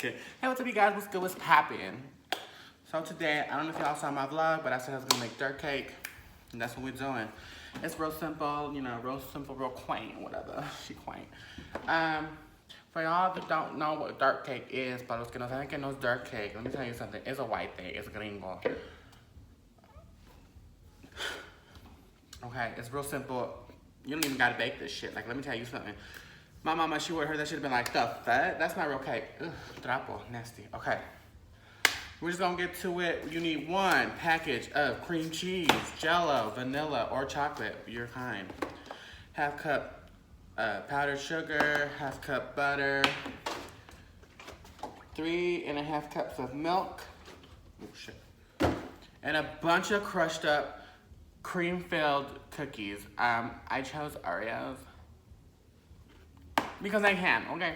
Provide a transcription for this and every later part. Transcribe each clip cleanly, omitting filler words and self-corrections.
kidding. Hey, what's up, you guys? What's good? What's poppin'? So today, I don't know if y'all saw my vlog, but I said I was gonna make dirt cake. And that's what we're doing. It's real simple, you know, real simple, real quaint, whatever. She quaint. For y'all that don't know what dirt cake is, para los que no saben que no es dirt cake, let me tell you something. It's a white thing. It's gringo. Okay, it's real simple. You don't even gotta bake this shit. Like, let me tell you something. My mama, she would have heard that shit have been like, the fuck? That's not real cake. Ugh, trapo, nasty. Okay. We're just gonna get to it. You need one package of cream cheese, jello, vanilla, or chocolate, your kind. Half cup powdered sugar, half cup butter, 3.5 cups of milk. Oh shit. And a bunch of crushed up cream-filled cookies. I chose Oreos because I can, okay?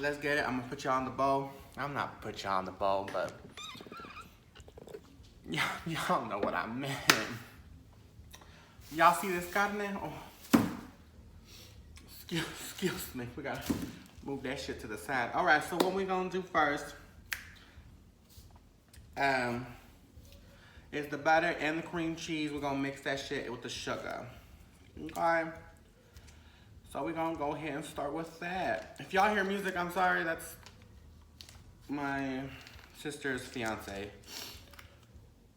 Let's get it. I'm gonna put y'all on the bowl. I'm not put y'all on the bowl, but y'all know what I meant. Y'all see this carne? Oh. Excuse me. We gotta move that shit to the side. All right, so what we gonna do first is the butter and the cream cheese. We're gonna mix that shit with the sugar. Okay? So we're gonna go ahead and start with that. If y'all hear music, I'm sorry, that's my sister's fiance.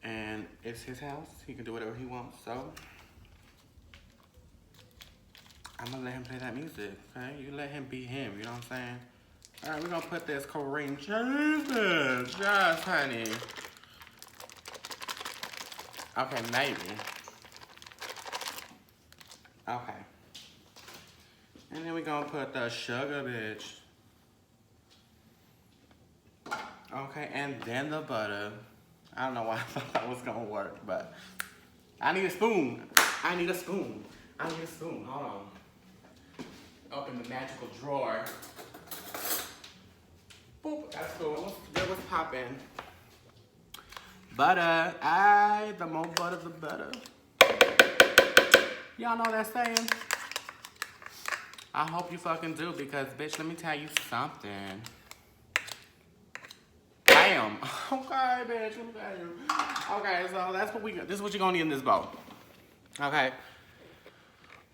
And it's his house. He can do whatever he wants, so I'm gonna let him play that music, okay? You let him be him, you know what I'm saying? All right, we're gonna put this cream cheese. Yes, honey. Okay, maybe. Okay. And then we're gonna put the sugar, bitch. Okay, and then the butter. I don't know why I thought that was gonna work, but I need a spoon. I need a spoon. I need a spoon. Hold on. Open the magical drawer. Boop. That's cool. That was popping. Butter. The more butter, the better. Y'all know that saying? I hope you fucking do, because bitch, let me tell you something. Bam. Okay, bitch, let me tell you. Okay, so that's what this is what you're gonna need in this bowl. Okay.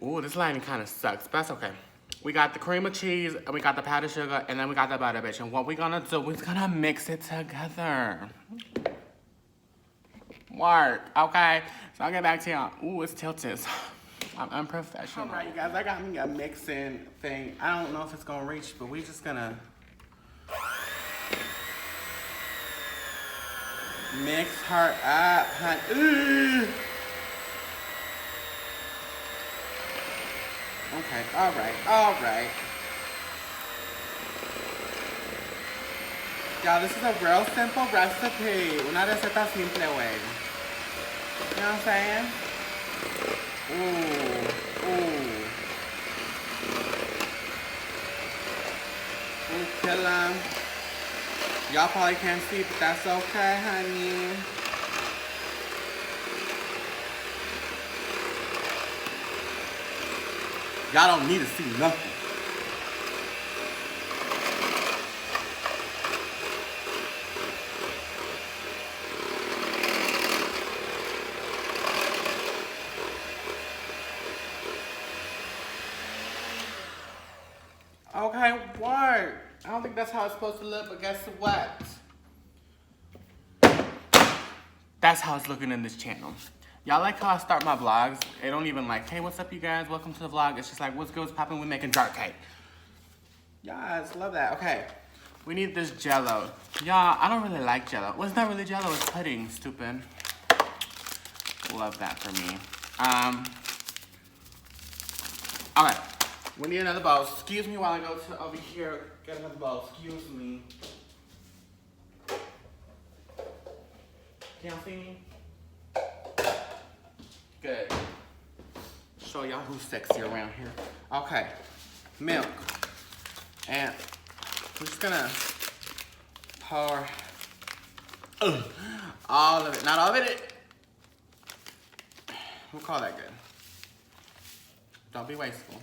Ooh, this lighting kind of sucks, but that's okay. We got the cream of cheese, and we got the powdered sugar, and then we got the butter, bitch. And what we're gonna do is gonna mix it together. Work, okay? So I'll get back to y'all. Ooh, it's tilted. I'm unprofessional. All right, you guys, I got me a mixing thing. I don't know if it's gonna reach, but we're just gonna mix her up, honey. Ooh. Okay, all right. Y'all, this is a real simple recipe. Una receta simple, way. You know what I'm saying? Ooh. Kill 'em. Y'all probably can't see, but that's okay, honey. Y'all don't need to see nothing. Okay, what? I don't think that's how it's supposed to look, but guess what? That's how it's looking in this channel. Y'all like how I start my vlogs? It don't even like, hey, what's up, you guys? Welcome to the vlog. It's just like, what's good, what's poppin'? We're making dirt cake. Yes, love that. Okay, we need this jello. Y'all, I don't really like jello. Well, it's not really jello, it's pudding, stupid. Love that for me. Okay. We need another bowl. Excuse me while I go to over here, get another bowl. Excuse me. Can y'all see me? Good. Show y'all who's sexy around here. Okay. Milk. And we're just gonna pour all of it. Not all of it. We'll call that good. Don't be wasteful.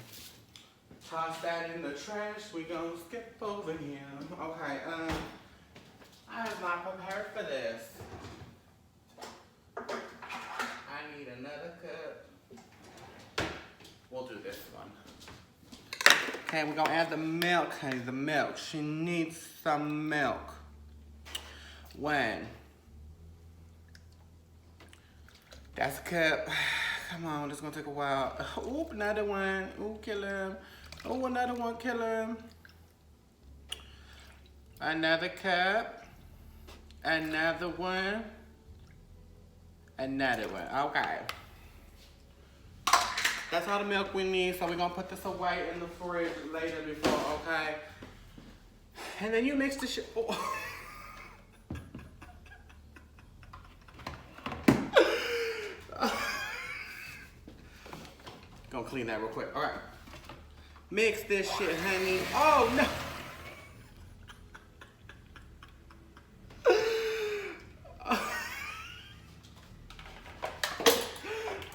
Toss that in the trash. We gonna skip over him. Okay, I was not prepared for this. I need another cup. We'll do this one. Okay, we're gonna add the milk, honey, the milk. She needs some milk. When? That's a cup. Come on, this is gonna take a while. Oop, another one. Ooh, kill him. Oh, another one, kill him. Another cup. Another one. Another one. Okay. That's all the milk we need, so we're gonna put this away in the fridge later before, okay? And then you mix the shit. Oh. Gonna clean that real quick. All right. Mix this shit, honey. Oh, no.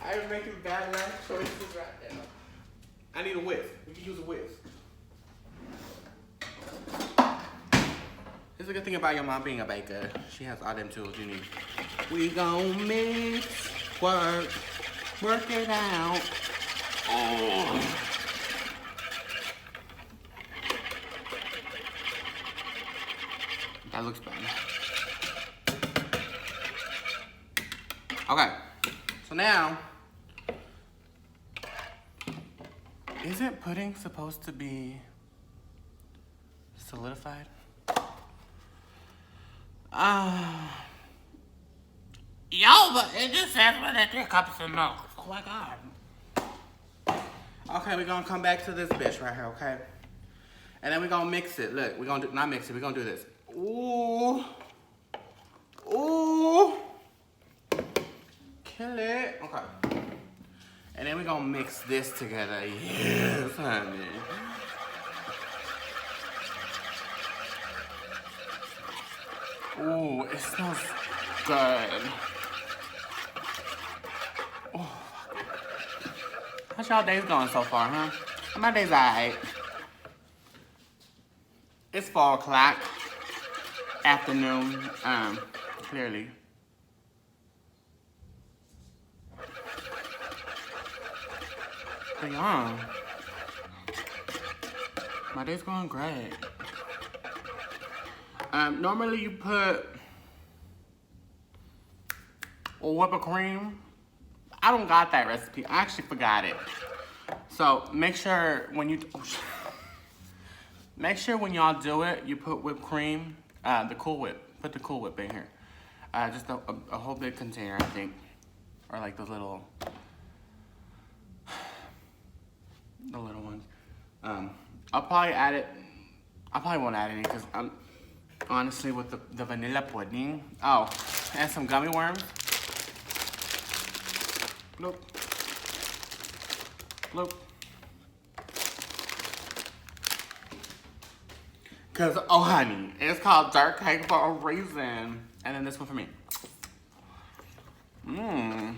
I'm making bad life choices right now. I need a whisk. We can use a whisk. This is a good thing about your mom being a baker. She has all them tools you need. We gon' mix, work it out. Oh. That looks bad. Okay, so now, isn't pudding supposed to be solidified? Yo, but it just says with 3 cups of milk. Oh my God. Okay, we're gonna come back to this bitch right here, okay? And then we're gonna mix it. Look, we're gonna do, not mix it, we're gonna do this. Ooh. Ooh. Kill it. Okay. And then we're gonna mix this together. Yes, honey. Ooh, it smells good. Oh. How's y'all days going so far, huh? My day's alright. It's 4 o'clock. Afternoon, clearly. But yeah, my day's going great. Normally you put a whipped cream. I don't got that recipe. I actually forgot it. So make sure when you when y'all do it, you put whipped cream, the Cool Whip. Put the Cool Whip in here. Just a whole big container, I think, or like the little ones. I'll probably add it. I probably won't add any because I'm honestly with the vanilla pudding. Oh, and some gummy worms. Look. Look. Cause, oh honey, it's called dark cake for a reason. And then this one for me. Mmm.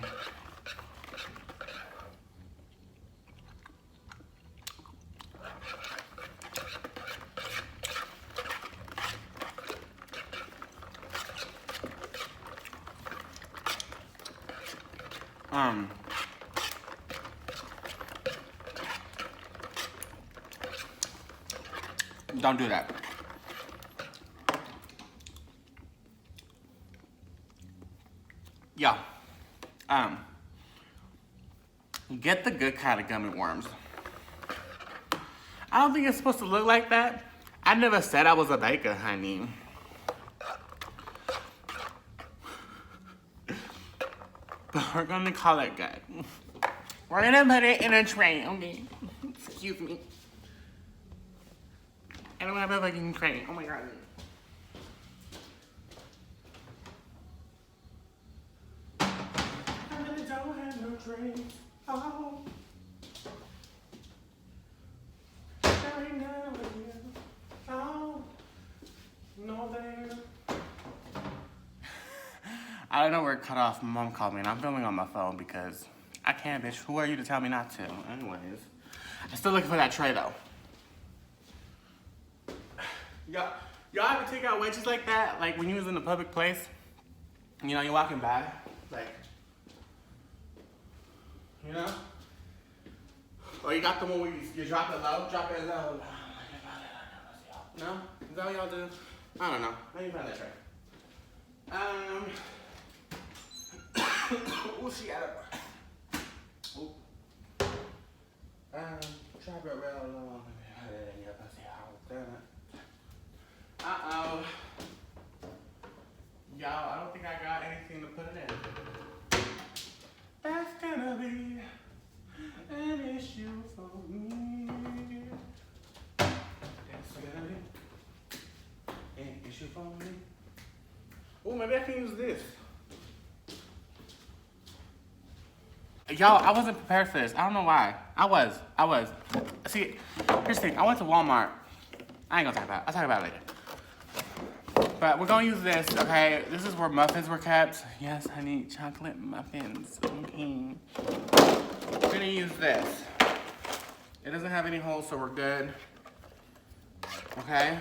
Don't do that. Yeah. Get the good kind of gummy worms. I don't think it's supposed to look like that. I never said I was a baker, honey. But we're gonna call it good. We're gonna put it in a tray, okay? Excuse me. I don't have a fucking tray. Oh my God. I really don't have no tray. Oh. There ain't none of you. Oh. No there. I don't know where it cut off. My mom called me and I'm filming on my phone because I can't, bitch. Who are you to tell me not to? Anyways. I'm still looking for that tray though. Y'all ever take out wedges like that? Like when you was in a public place? You know, you're walking by. Like, you know? Or you got the one where you drop it low, drop it low. No? Is that what y'all do? I don't know. Let me find that tray. Oh, she got it. Ooh. Drop it real low. Let me put it in your pussy hole. Uh-oh. Y'all, I don't think I got anything to put it in. That's gonna be an issue for me. That's gonna be an issue for me. Oh, maybe I can use this. Y'all, I wasn't prepared for this. I don't know why. I was. See, here's the thing. I went to Walmart. I ain't gonna talk about it. I'll talk about it later. But we're gonna use this, okay? This is where muffins were kept. Yes, honey, chocolate muffins. Okay. We're gonna use this. It doesn't have any holes, so we're good. Okay?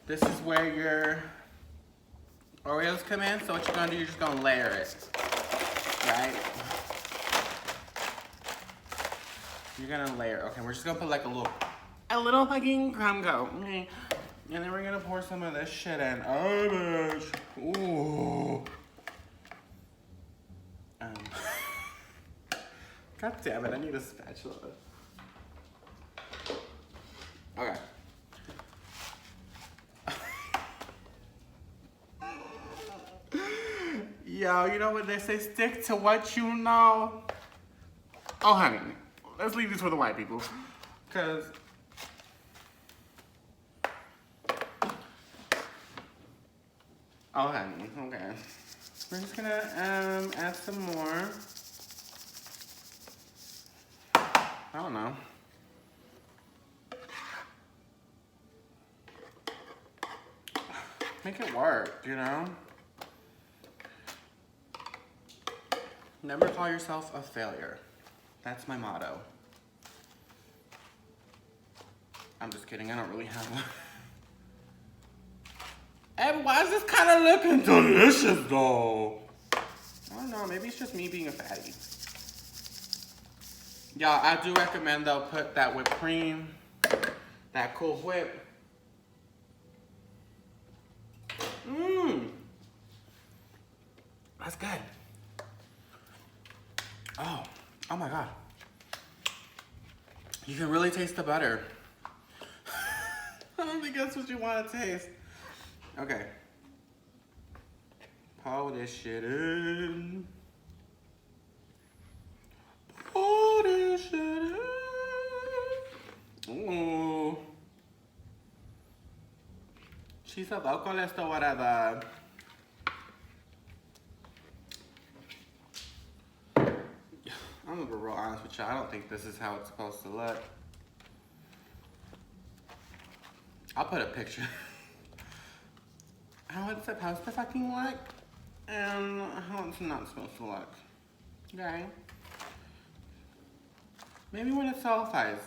This is where your Oreos come in. So what you're gonna do, you're just gonna layer it. Right? You're gonna layer. Okay, we're just gonna put like a little fucking crumb go. Okay. And then we're gonna pour some of this shit in. Oh, bitch. Ooh. God damn it, I need a spatula. Okay. Yo, you know what they say? Stick to what you know. Oh, honey. Let's leave this for the white people. Because... oh, honey. Okay. We're just going to add some more. I don't know. Make it work, you know? Never call yourself a failure. That's my motto. I'm just kidding, I don't really have one. Hey, why is this kind of looking delicious though? I don't know, maybe it's just me being a fatty. Y'all, I do recommend though, put that whipped cream, that Cool Whip. Mmm. That's good. Oh my God. You can really taste the butter. I don't think that's what you want to taste. Okay. Pour this shit in. Pour this shit in. Ooh. She's a local esto whatever. I'm gonna be real honest with y'all. I don't think this is how it's supposed to look. I'll put a picture. How it's supposed to fucking look and how it's not supposed to look. Okay. Maybe when it solidifies?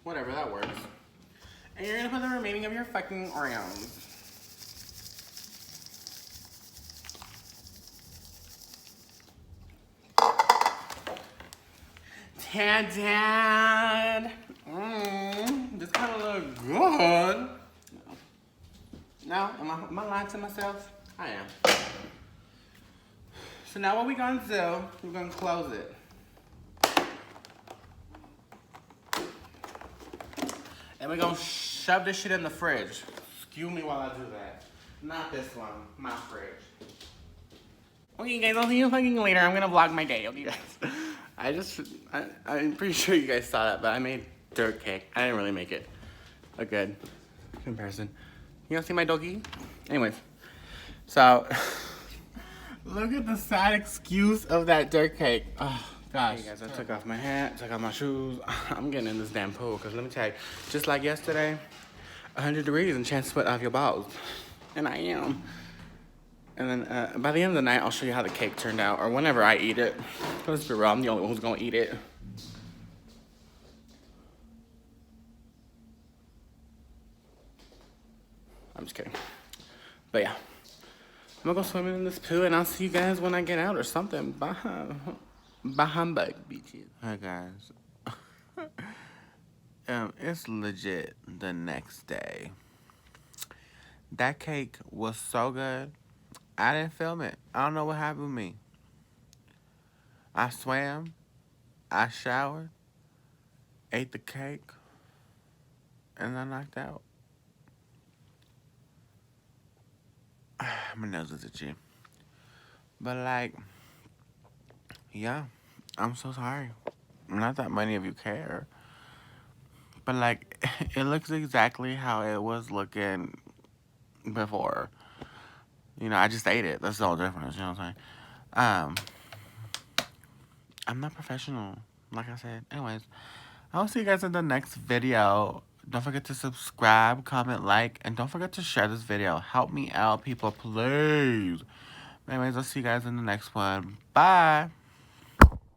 Whatever, that works. And you're gonna put the remaining of your fucking Oreos. Dad. This kind of look good. No, am I lying to myself? I am. So now what we're gonna do, we're gonna close it. And we're gonna shove this shit in the fridge. Excuse me while I do that. Not this one, my fridge. Okay guys, I'll see you fucking later. I'm gonna vlog my day, okay guys? I'm pretty sure you guys saw that, but I made dirt cake. I didn't really make it a good comparison. You wanna see my doggy? Anyways, so look at the sad excuse of that dirt cake. Oh gosh. Hey guys, I took off my hat, took off my shoes. I'm getting in this damn pool, because let me tell you, just like yesterday, 100 degrees and chance to sweat off your balls. And I am. And then by the end of the night, I'll show you how the cake turned out, or whenever I eat it. Let's be real, I'm the only one who's gonna eat it. I'm just kidding. But yeah. I'm gonna go swimming in this pool and I'll see you guys when I get out or something. Bye. Bye, humbug, bitches. Hi guys. It's legit the next day. That cake was so good. I didn't film it. I don't know what happened with me. I swam, I showered, ate the cake, and I knocked out. My nose is itchy. But like, yeah, I'm so sorry. Not that many of you care. But like, it looks exactly how it was looking before. You know, I just ate it. That's the whole difference. You know what I'm saying? I'm not professional, like I said. Anyways, I'll see you guys in the next video. Don't forget to subscribe, comment, like, and don't forget to share this video. Help me out, people, please. Anyways, I'll see you guys in the next one. Bye.